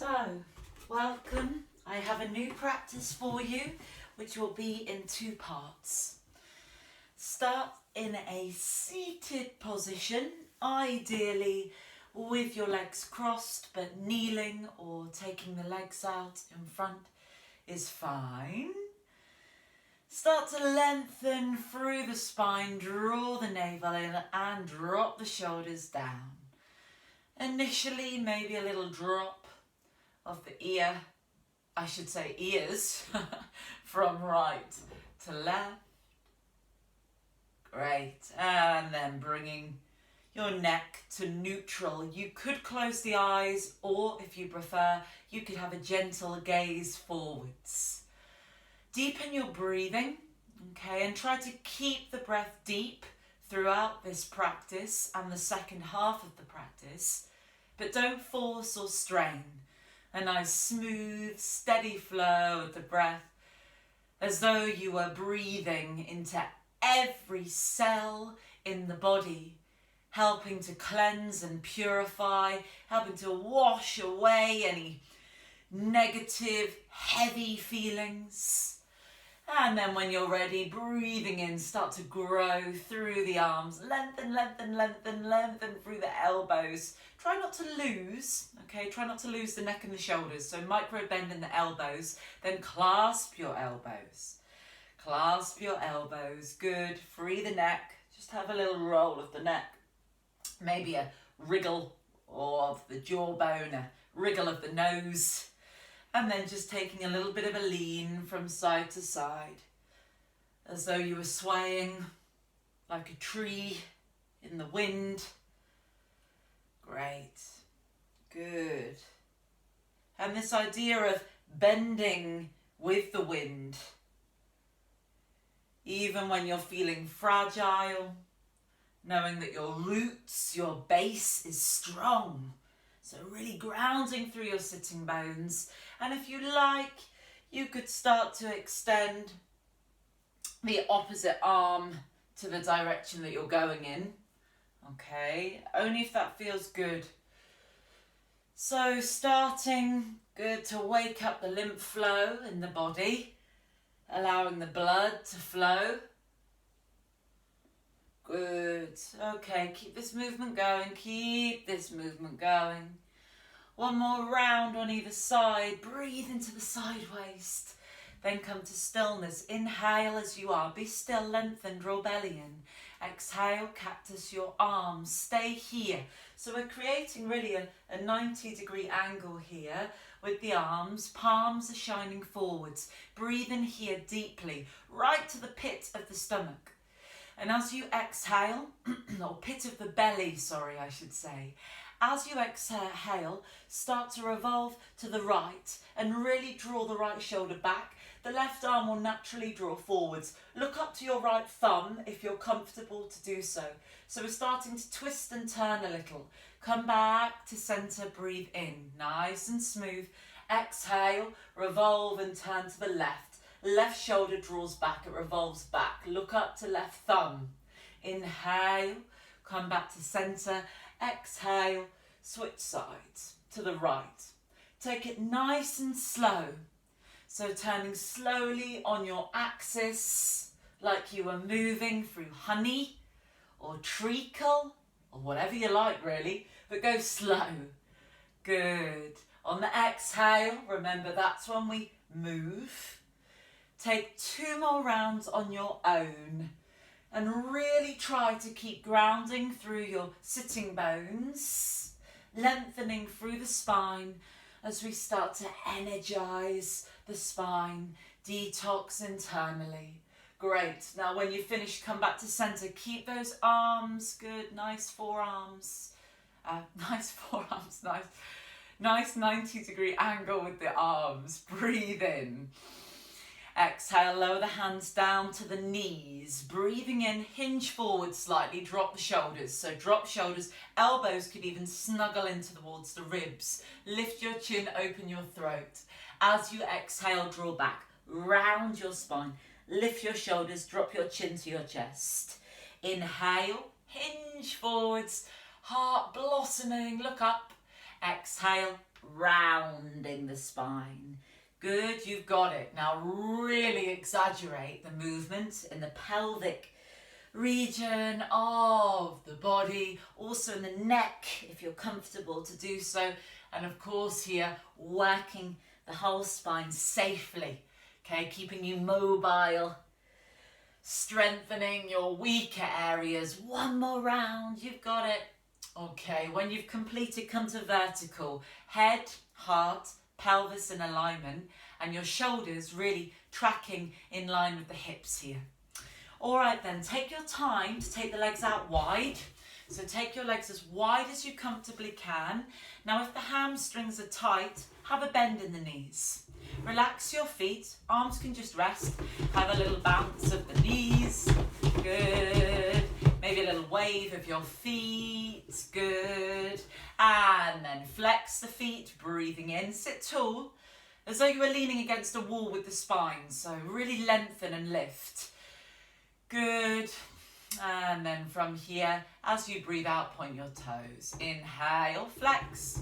So, welcome. I have a new practice for you, which will be in two parts. Start in a seated position, ideally with your legs crossed, but kneeling or taking the legs out in front is fine. Start to lengthen through the spine, draw the navel in and drop the shoulders down. Initially, maybe a little drop of the ears from right to left. Great. And then bringing your neck to neutral. You could close the eyes, or if you prefer, you could have a gentle gaze forwards. Deepen your breathing, okay, and try to keep the breath deep throughout this practice and the second half of the practice, but don't force or strain. A nice smooth, steady flow of the breath, as though you were breathing into every cell in the body, helping to cleanse and purify, helping to wash away any negative, heavy feelings. And then when you're ready, breathing in, start to grow through the arms. Lengthen, lengthen, lengthen, lengthen through the elbows. Try not to lose, okay? Try not to lose the neck and the shoulders. So micro bend in the elbows, then clasp your elbows. Clasp your elbows, good. Free the neck. Just have a little roll of the neck. Maybe a wriggle of the jawbone, a wriggle of the nose. And then just taking a little bit of a lean from side to side, as though you were swaying like a tree in the wind. Great. Good. And this idea of bending with the wind, even when you're feeling fragile, knowing that your roots, your base is strong. So really grounding through your sitting bones. And if you like, you could start to extend the opposite arm to the direction that you're going in. Okay, only if that feels good. So starting good to wake up the lymph flow in the body, allowing the blood to flow. Good. Okay, keep this movement going. Keep this movement going. One more round on either side. Breathe into the side waist. Then come to stillness. Inhale as you are. Be still, lengthen, draw belly in. Exhale, cactus your arms. Stay here. So we're creating really a 90-degree angle here with the arms. Palms are shining forwards. Breathe in here deeply, right to the pit of the stomach. And as you exhale, or pit of the belly, sorry, I should say. As you exhale, start to revolve to the right and really draw the right shoulder back. The left arm will naturally draw forwards. Look up to your right thumb if you're comfortable to do so. So we're starting to twist and turn a little. Come back to center, breathe in. Nice and smooth. Exhale, revolve and turn to the left. Left shoulder draws back, it revolves back. Look up to left thumb. Inhale, come back to center. Exhale, switch sides to the right. Take it nice and slow. So turning slowly on your axis, like you were moving through honey or treacle, or whatever you like really, but go slow. Good. On the exhale, remember that's when we move. Take 2 more rounds on your own and really try to keep grounding through your sitting bones, lengthening through the spine as we start to energize the spine, detox internally. Great. Now when you finish, come back to center. Keep those arms good, nice forearms. Nice 90-degree angle with the arms. Breathe in. Exhale, lower the hands down to the knees. Breathing in, hinge forward slightly, drop the shoulders. So drop shoulders, elbows could even snuggle in towards the ribs. Lift your chin, open your throat. As you exhale, draw back, round your spine. Lift your shoulders, drop your chin to your chest. Inhale, hinge forwards, heart blossoming, look up. Exhale, rounding the spine. Good, you've got it. Now really exaggerate the movement in the pelvic region of the body, also in the neck if you're comfortable to do so, and of course here working the whole spine safely, okay, keeping you mobile, strengthening your weaker areas. One more round, you've got it. Okay, when you've completed, come to vertical, head, heart, pelvis in alignment, and your shoulders really tracking in line with the hips here. All right then, take your time to take the legs out wide. So take your legs as wide as you comfortably can. Now if the hamstrings are tight, have a bend in the knees. Relax your feet, arms can just rest. Have a little bounce of the knees, good. Maybe a little wave of your feet, good. And then flex the feet, breathing in, sit tall, as though you were leaning against a wall with the spine. So really lengthen and lift. Good. And then from here, as you breathe out, point your toes. Inhale, flex.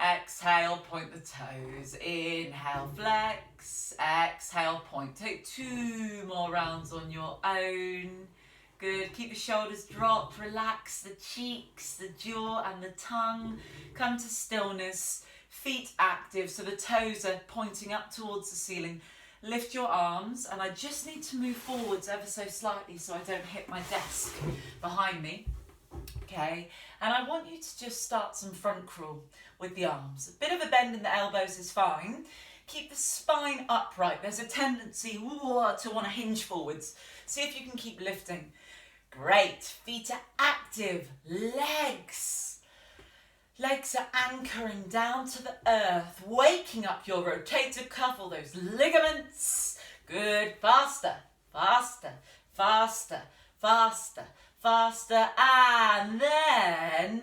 Exhale, point the toes. Inhale, flex. Exhale, point. Take 2 more rounds on your own. Good. Keep your shoulders dropped. Relax the cheeks, the jaw and the tongue. Come to stillness. Feet active, so the toes are pointing up towards the ceiling. Lift your arms, and I just need to move forwards ever so slightly so I don't hit my desk behind me. Okay, and I want you to just start some front crawl with the arms. A bit of a bend in the elbows is fine. Keep the spine upright. There's a tendency to want to hinge forwards. See if you can keep lifting. Great, feet are active, Legs are anchoring down to the earth, waking up your rotator cuff, all those ligaments. Good, faster, faster, faster, faster, faster, and then,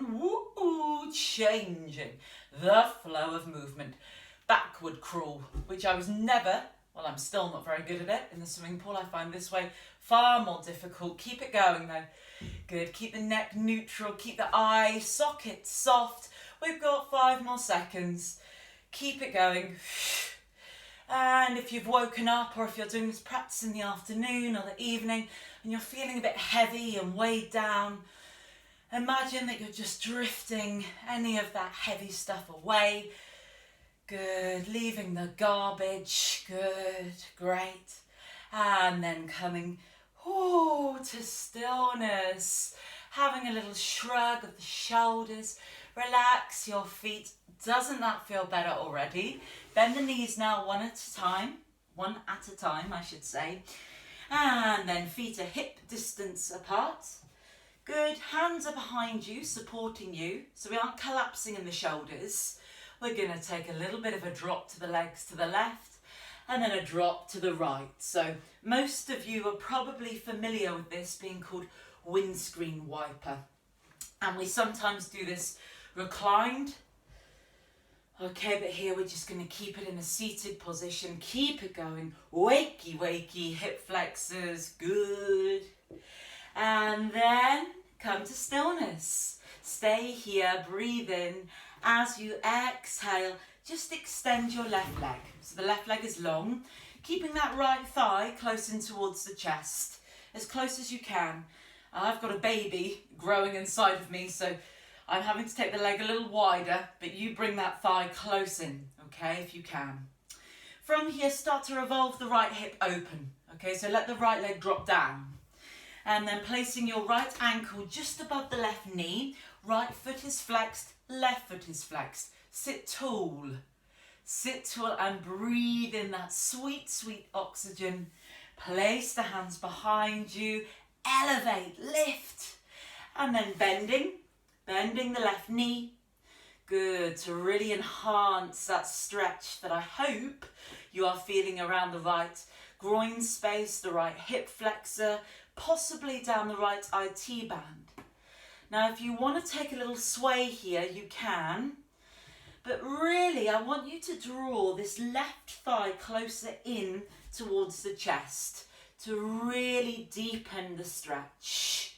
changing the flow of movement. Backward crawl, which I was never, well, I'm still not very good at it in the swimming pool. I find this way far more difficult. Keep it going though. Good, keep the neck neutral, keep the eye socket soft. We've got 5 more seconds. Keep it going. And if you've woken up, or if you're doing this practice in the afternoon or the evening, and you're feeling a bit heavy and weighed down, imagine that you're just drifting any of that heavy stuff away. Good, leaving the garbage. Good, great. And then coming to stillness, having a little shrug of the shoulders, relax your feet. Doesn't that feel better already? Bend the knees now one at a time, I should say, and then feet are hip distance apart. Good, hands are behind you, supporting you, so we aren't collapsing in the shoulders. We're going to take a little bit of a drop to the legs to the left, and then a drop to the right. So most of you are probably familiar with this being called windscreen wiper. And we sometimes do this reclined. Okay, but here we're just going to keep it in a seated position. Keep it going. Wakey, wakey, hip flexors. Good. And then come to stillness. Stay here, breathe in. As you exhale, just extend your left leg. So the left leg is long, keeping that right thigh close in towards the chest, as close as you can. I've got a baby growing inside of me, so I'm having to take the leg a little wider, but you bring that thigh close in, okay, if you can. From here, start to revolve the right hip open, okay, so let the right leg drop down. And then placing your right ankle just above the left knee, right foot is flexed, left foot is flexed. Sit tall and breathe in that sweet, sweet oxygen. Place the hands behind you, elevate, lift, and then bending the left knee. Good, to really enhance that stretch that I hope you are feeling around the right groin space, the right hip flexor, possibly down the right IT band. Now, if you want to take a little sway here, you can. But really, I want you to draw this left thigh closer in towards the chest to really deepen the stretch.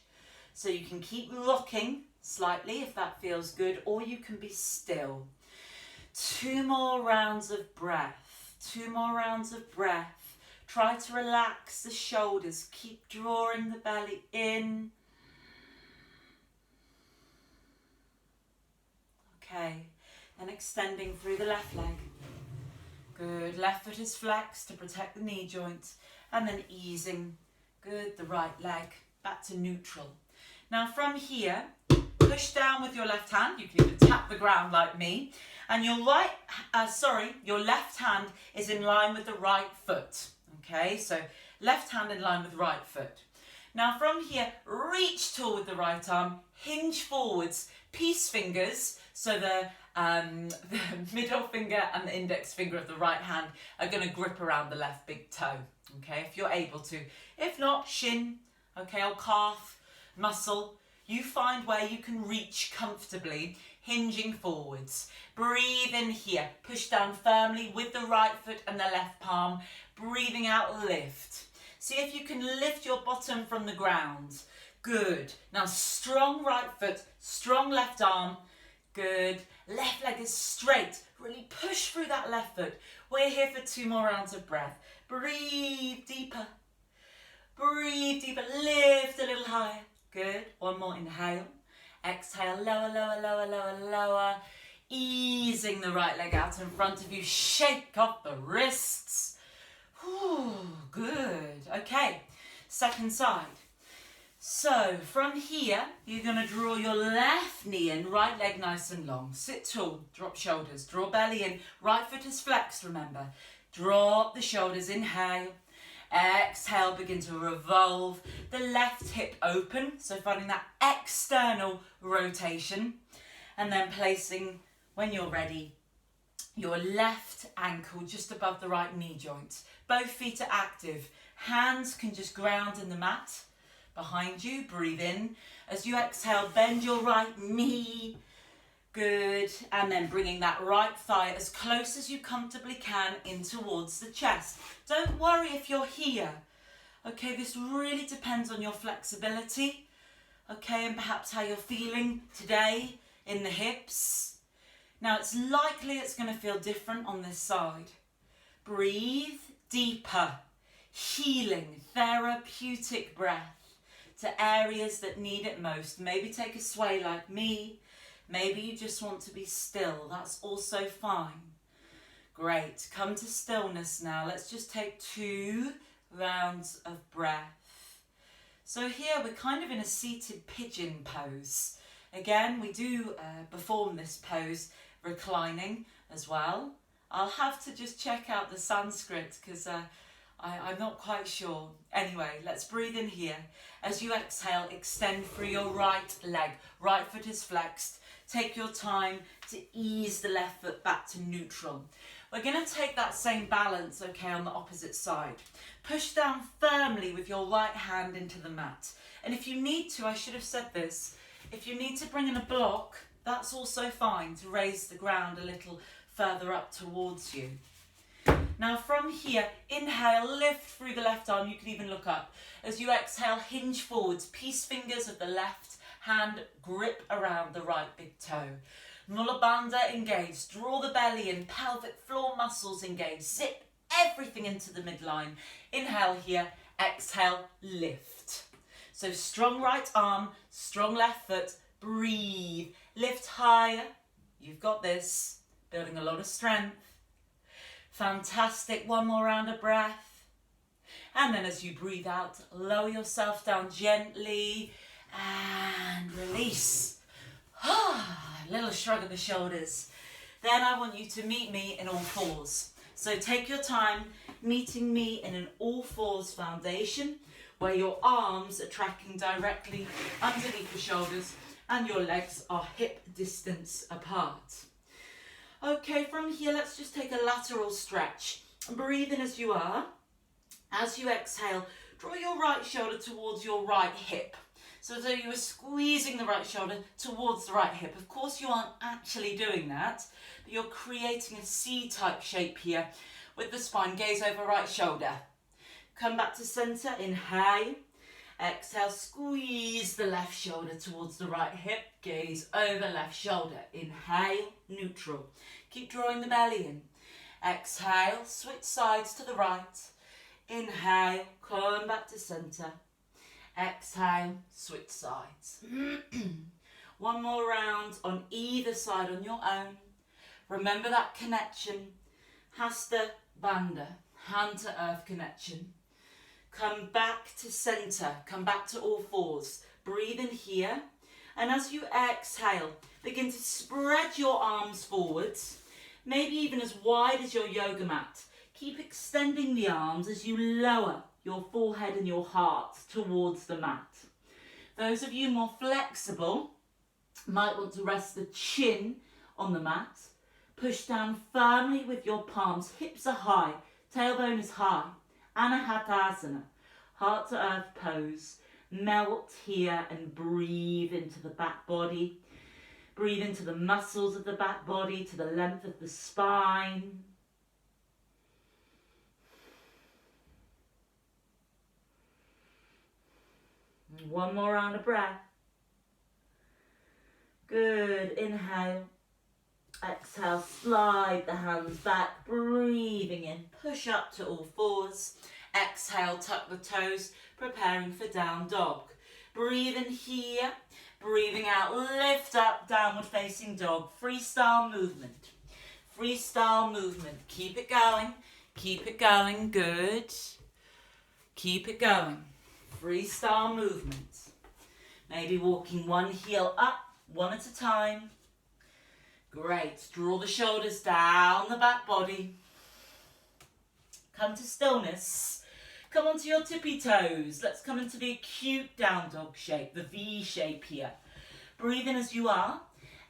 So you can keep rocking slightly if that feels good, or you can be still. 2 more rounds of breath. 2 more rounds of breath. Try to relax the shoulders. Keep drawing the belly in. Okay, then extending through the left leg. Good, left foot is flexed to protect the knee joint, and then easing, good, the right leg back to neutral. Now from here, push down with your left hand. You can even tap the ground like me, and your your left hand is in line with the right foot. Okay, so left hand in line with right foot. Now from here, reach tall with the right arm, hinge forwards, peace fingers, so the middle finger and the index finger of the right hand are going to grip around the left big toe, okay, if you're able to. If not, shin, okay, or calf, muscle. You find where you can reach comfortably, hinging forwards. Breathe in here, push down firmly with the right foot and the left palm. Breathing out, lift. See if you can lift your bottom from the ground. Good. Now strong right foot, strong left arm. Good. Left leg is straight. Really push through that left foot. We're here for 2 more rounds of breath. Breathe deeper. Breathe deeper. Lift a little higher. Good. 1 more inhale. Exhale. Lower, lower, lower, lower, lower. Easing the right leg out in front of you. Shake off the wrists. Ooh, good. Okay. Second side. So from here, you're going to draw your left knee in, right leg nice and long. Sit tall, drop shoulders, draw belly in. Right foot is flexed, remember. Drop the shoulders, inhale. Exhale, begin to revolve. The left hip open, so finding that external rotation. And then placing, when you're ready, your left ankle just above the right knee joint. Both feet are active. Hands can just ground in the mat. Behind you, breathe in. As you exhale, bend your right knee. Good. And then bringing that right thigh as close as you comfortably can in towards the chest. Don't worry if you're here. Okay, this really depends on your flexibility. Okay, and perhaps how you're feeling today in the hips. Now, it's likely it's going to feel different on this side. Breathe deeper. Healing, therapeutic breath to areas that need it most. Maybe take a sway like me. Maybe you just want to be still. That's also fine. Great. Come to stillness now. Let's just take 2 rounds of breath. So here we're kind of in a seated pigeon pose. Again, we do perform this pose reclining as well. I'll have to just check out the Sanskrit because I'm not quite sure. Anyway, let's breathe in here. As you exhale, extend through your right leg. Right foot is flexed. Take your time to ease the left foot back to neutral. We're going to take that same balance, okay, on the opposite side. Push down firmly with your right hand into the mat. And if you need to, I should have said this, if you need to bring in a block, that's also fine to raise the ground a little further up towards you. Now from here, inhale, lift through the left arm. You can even look up. As you exhale, hinge forwards. Peace fingers of the left hand grip around the right big toe. Mula bandha engaged. Draw the belly in. Pelvic floor muscles engaged. Zip everything into the midline. Inhale here. Exhale, lift. So strong right arm, strong left foot. Breathe. Lift higher. You've got this. Building a lot of strength. Fantastic. 1 more round of breath. And then as you breathe out, lower yourself down gently and release. A little shrug of the shoulders. Then I want you to meet me in all fours. So take your time meeting me in an all fours foundation where your arms are tracking directly underneath the shoulders and your legs are hip distance apart. Okay, from here, let's just take a lateral stretch. Breathe in as you are. As you exhale, draw your right shoulder towards your right hip. So as though you were squeezing the right shoulder towards the right hip. Of course, you aren't actually doing that, but you're creating a C-type shape here with the spine. Gaze over right shoulder. Come back to center, inhale. Exhale, squeeze the left shoulder towards the right hip. Gaze over left shoulder. Inhale, neutral. Keep drawing the belly in. Exhale, switch sides to the right. Inhale, come back to centre. Exhale, switch sides. One more round on either side on your own. Remember that connection. Hasta Bandha, hand to earth connection. Come back to centre, come back to all fours. Breathe in here. And as you exhale, begin to spread your arms forwards, maybe even as wide as your yoga mat. Keep extending the arms as you lower your forehead and your heart towards the mat. Those of you more flexible might want to rest the chin on the mat. Push down firmly with your palms. Hips are high, tailbone is high. Anahatasana, heart to earth pose. Melt here and breathe into the back body. Breathe into the muscles of the back body, to the length of the spine. And one more round of breath. Good, inhale. Exhale, slide the hands back, breathing in, push up to all fours. Exhale, tuck the toes, preparing for down dog. Breathe in here, breathing out, lift up, downward facing dog. Freestyle movement, freestyle movement. Keep it going, good. Keep it going, freestyle movement. Maybe walking one heel up, one at a time. Great, draw the shoulders down the back body. Come to stillness. Come onto your tippy toes. Let's come into the acute down dog shape, the V shape here. Breathe in as you are.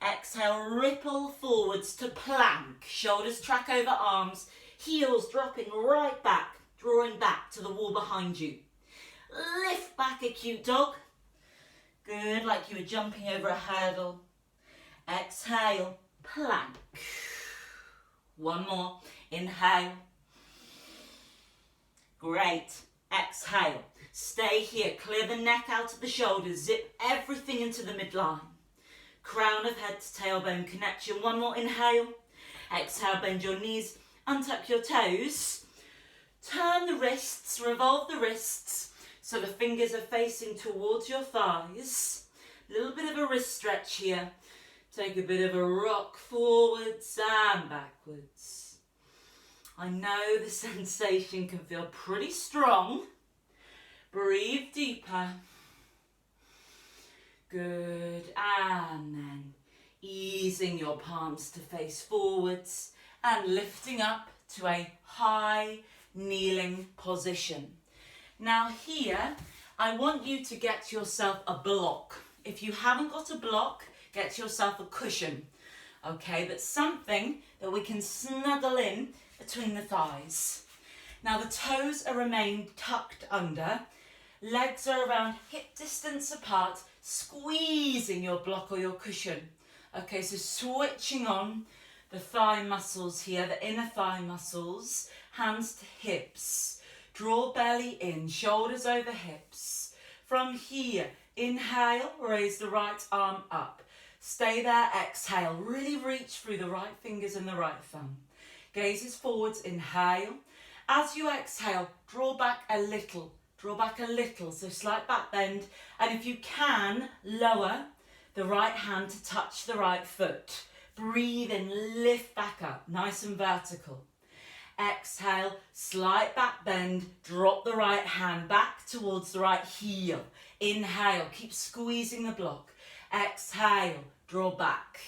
Exhale, ripple forwards to plank. Shoulders track over arms, heels dropping right back, drawing back to the wall behind you. Lift back, acute dog. Good, like you were jumping over a hurdle. Exhale, plank. One more. Inhale. Great. Exhale. Stay here. Clear the neck out of the shoulders. Zip everything into the midline. Crown of head to tailbone connection. One more. Inhale. Exhale. Bend your knees. Untuck your toes. Turn the wrists. Revolve the wrists so the fingers are facing towards your thighs. A little bit of a wrist stretch here. Take a bit of a rock forwards and backwards. I know the sensation can feel pretty strong. Breathe deeper. Good. And then easing your palms to face forwards and lifting up to a high kneeling position. Now here, I want you to get yourself a block. If you haven't got a block, get yourself a cushion, okay? But something that we can snuggle in between the thighs. Now the toes are remain tucked under, legs are around hip distance apart, squeezing your block or your cushion. Okay, so switching on the thigh muscles here, the inner thigh muscles, hands to hips. Draw belly in, shoulders over hips. From here, inhale, raise the right arm up. Stay there, exhale, really reach through the right fingers and the right thumb. Gazes forwards, inhale. As you exhale, draw back a little, so slight back bend. And if you can, lower the right hand to touch the right foot. Breathe in, lift back up, nice and vertical. Exhale, slight back bend, drop the right hand back towards the right heel. Inhale, keep squeezing the block. Exhale, draw back.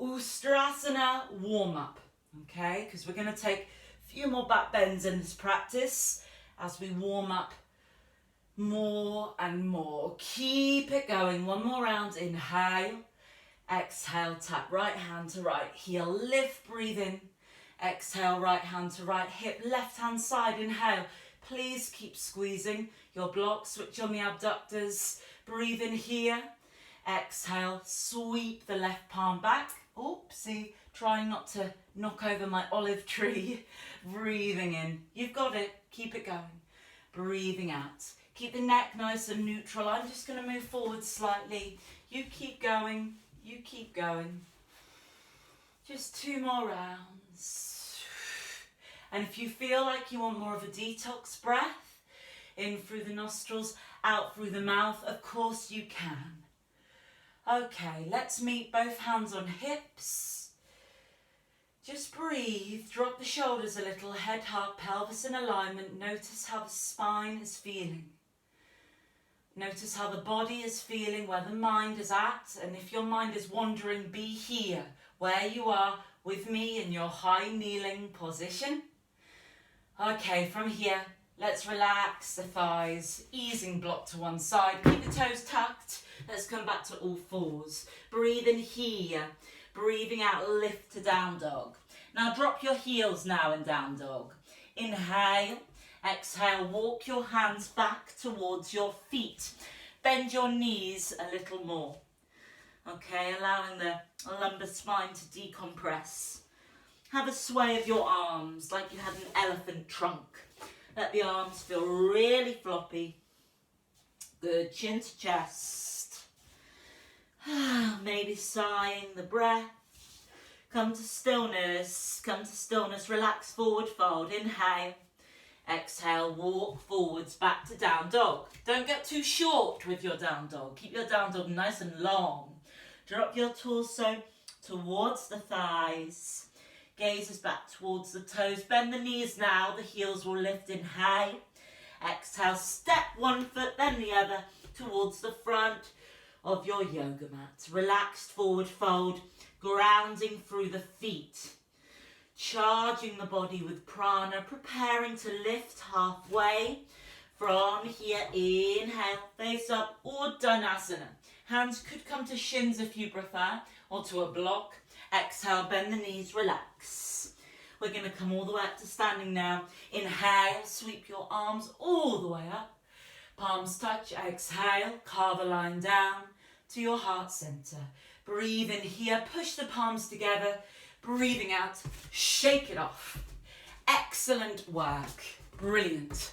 Ustrasana, warm up, okay? Because we're going to take a few more back bends in this practice as we warm up more and more. Keep it going. One more round. Inhale. Exhale, tap right hand to right heel. Lift, breathe in. Exhale, right hand to right hip. Left hand side. Inhale. Please keep squeezing your block. Switch on the abductors. Breathe in here. Exhale, sweep the left palm back. Oopsie, trying not to knock over my olive tree. Breathing in. You've got it. Keep it going. Breathing out. Keep the neck nice and neutral. I'm just going to move forward slightly. You keep going. You keep going. Just 2 more rounds. And if you feel like you want more of a detox breath, in through the nostrils, out through the mouth, of course you can. Okay, let's meet both hands on hips. Just breathe, drop the shoulders a little, head, heart, pelvis in alignment. Notice how the spine is feeling. Notice how the body is feeling, where the mind is at. And if your mind is wandering, be here, where you are with me in your high kneeling position. Okay, from here, let's relax the thighs, easing block to one side. Keep the toes tucked. Let's come back to all fours. Breathe in here. Breathing out, lift to down dog. Now drop your heels now in down dog. Inhale, exhale, walk your hands back towards your feet. Bend your knees a little more. Okay, allowing the lumbar spine to decompress. Have a sway of your arms like you had an elephant trunk. Let the arms feel really floppy. Good, chin to chest. Maybe sighing the breath. Come to stillness, relax forward fold, inhale, exhale, walk forwards back to down dog. Don't get too short with your down dog, keep your down dog nice and long. Drop your torso towards the thighs, gazes back towards the toes, bend the knees now, the heels will lift, inhale, exhale, step one foot then the other towards the front of your yoga mat. Relaxed forward fold, grounding through the feet, charging the body with prana, preparing to lift halfway. From here, inhale, face up, or Dhanasana. Hands could come to shins if you prefer, or to a block. Exhale, bend the knees, relax. We're going to come all the way up to standing now. Inhale, sweep your arms all the way up. Palms touch, exhale, carve a line down to your heart center. Breathe in here, push the palms together. Breathing out, shake it off. Excellent work. Brilliant.